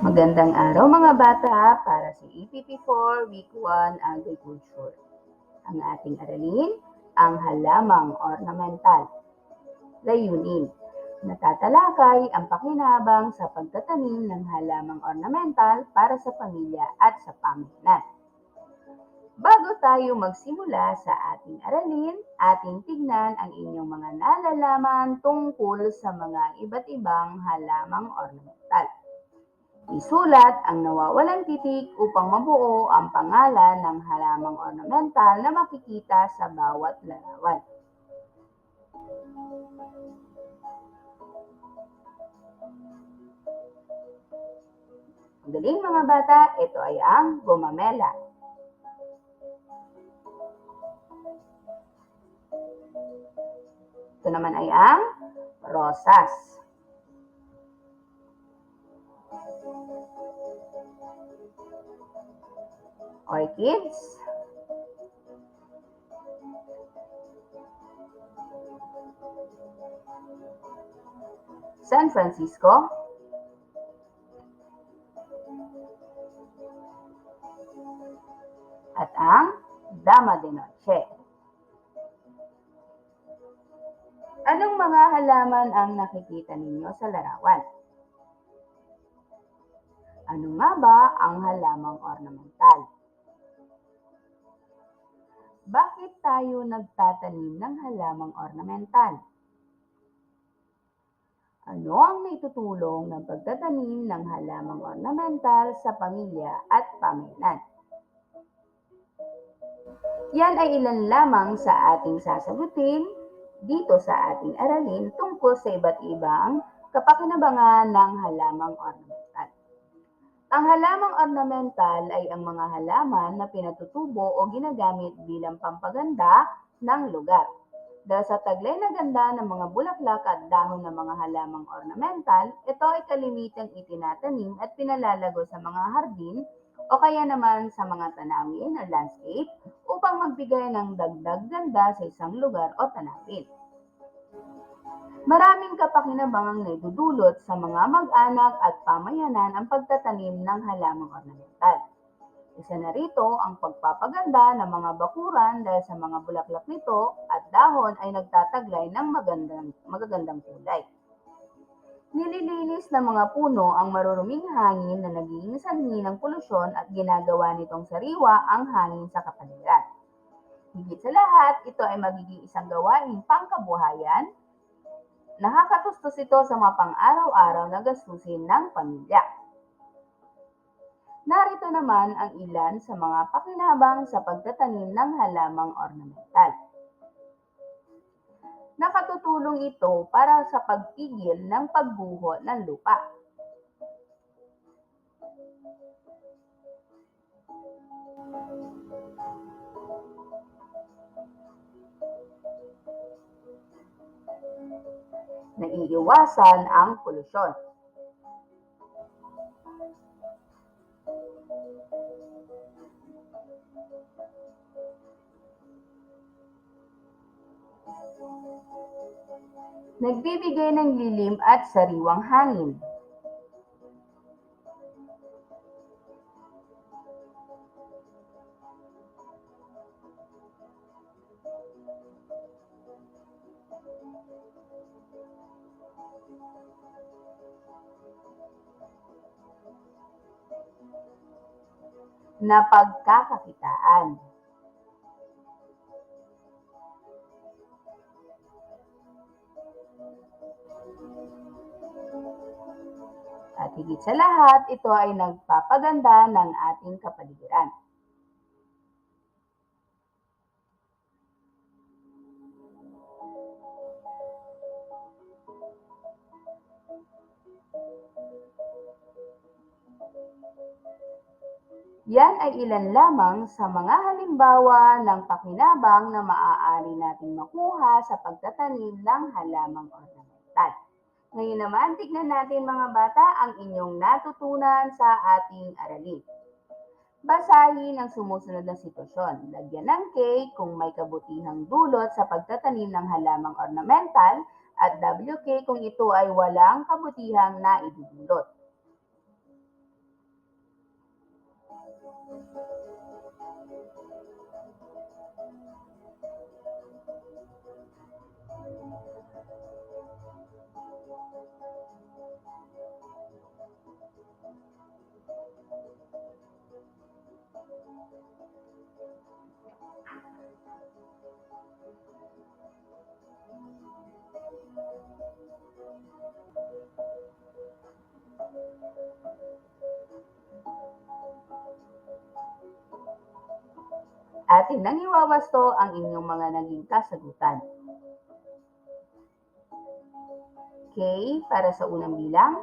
Magandang araw mga bata para sa EPP4 Week 1 Agriculture. Ang ating aralin, ang halamang ornamental. Layunin, natatalakay ang pakinabang sa pagtatanim ng halamang ornamental para sa pamilya at sa pamilya. Bago tayo magsimula sa ating aralin, ating tignan ang inyong mga nalalaman tungkol sa mga iba't ibang halamang ornamental. Isulat ang nawawalang titik upang mabuo ang pangalan ng halamang ornamental na makikita sa bawat larawan. Ang galing mga bata, ito ay ang gumamela. Ito naman ay ang rosas. Orchids. San Francisco. At ang Dama de Noche. Anong mga halaman ang nakikita ninyo sa larawan? Ano nga ba ang halamang ornamental? Bakit tayo nagtatanim ng halamang ornamental? Ano ang naitutulong ng pagtatanim ng halamang ornamental sa pamilya at pamilyan? Yan ay ilan lamang sa ating sasagutin dito sa ating aralin tungkol sa iba't ibang kapakinabangan ng halamang ornamental. Ang halamang ornamental ay ang mga halaman na pinatutubo o ginagamit bilang pampaganda ng lugar. Dahil sa taglay na ganda ng mga bulaklak at dahon ng mga halamang ornamental, ito ay kalimitang itinatanim at pinalalago sa mga hardin o kaya naman sa mga tanawin o landscape upang magbigay ng dagdag ganda sa isang lugar o tanawin. Maraming kapakinabangang naidudulot sa mga mag-anak at pamayanan ang pagtatanim ng halamang ornamental. Isa na rito ang pagpapaganda ng mga bakuran dahil sa mga bulaklak nito at dahon ay nagtataglay ng magagandang kulay. Nililinis ng mga puno ang maruruming hangin na nagiging sanhi ng polusyon at ginagawa nitong sariwa ang hangin sa kapaligiran. Higit sa lahat, ito ay magiging isang gawaing pangkabuhayan. Nakakatustos ito sa mga pang-araw-araw na gastusin ng pamilya. Narito naman ang ilan sa mga pakinabang sa pagtatanim ng halamang ornamental. Nakatutulong ito para sa pagpigil ng pagguho ng lupa. Naiiwasan ang polusyon. Nagbibigay ng lilim at sariwang hangin. Na pagkakakitaan. At higit sa lahat, ito ay nagpapaganda ng ating kapaligiran. Yan ay ilan lamang sa mga halimbawa ng pakinabang na maaari nating makuha sa pagtatanim ng halamang ornamental. Ngayon naman, tignan natin mga bata ang inyong natutunan sa ating aralin. Basahin ang sumusunod na sitwasyon. Lagyan ng K kung may kabutihang dulot sa pagtatanim ng halamang ornamental at WK kung ito ay walang kabutihang naidudulot. Atin nang iwawasto ang inyong mga naging kasagutan. K para sa unang bilang.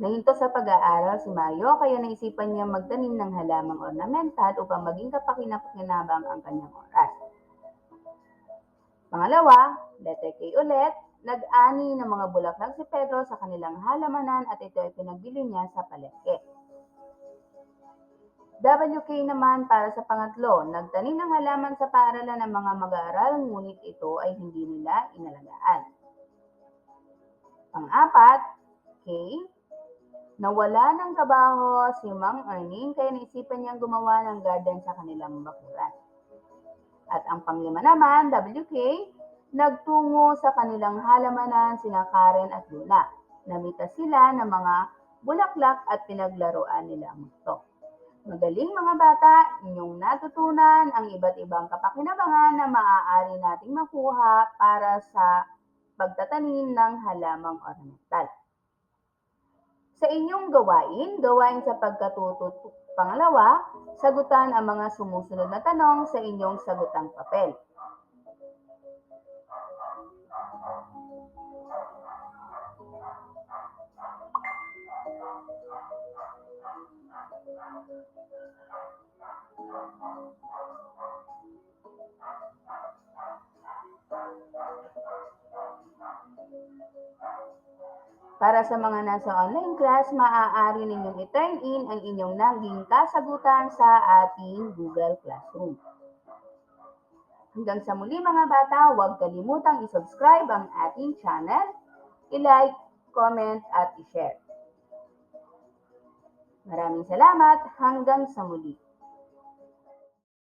Nahinto sa pag-aaral si Mario kaya naisipan niya magtanim ng halamang ornamental upang maging kapaki-pakinabang ang kanyang oras. Pangalawa, letter K ulit, nag-ani ng mga bulaklak si Pedro sa kanilang halamanan at ito ay pinagbili niya sa palengke. WK naman para sa pangatlo, nagtanim ng halaman sa paaralan ng mga mag-aaral ngunit ito ay hindi nila inalagaan. Pang-apat, K, nawala ng trabaho si Mang Erning kaya naisipan niyang gumawa ng garden sa kanilang bakuran. At ang panglima naman, WK, nagtungo sa kanilang halamanan sina Karen at Luna. Namita sila ng mga bulaklak at pinaglaruan nila ang ito. Magaling mga bata, inyong natutunan ang iba't ibang kapakinabangan na maaari nating makuha para sa pagtatanim ng halamang ornamental. Sa inyong gawain sa pagkatuto pangalawa, sagutan ang mga sumusunod na tanong sa inyong sagutang papel. Para sa mga nasa online class, maaari ninyong i-turn in ang inyong naging kasagutan sa ating Google Classroom. Hanggang sa muli mga bata, huwag kalimutang i-subscribe ang ating channel, i-like, comment at i-share. Maraming salamat, hanggang sa muli.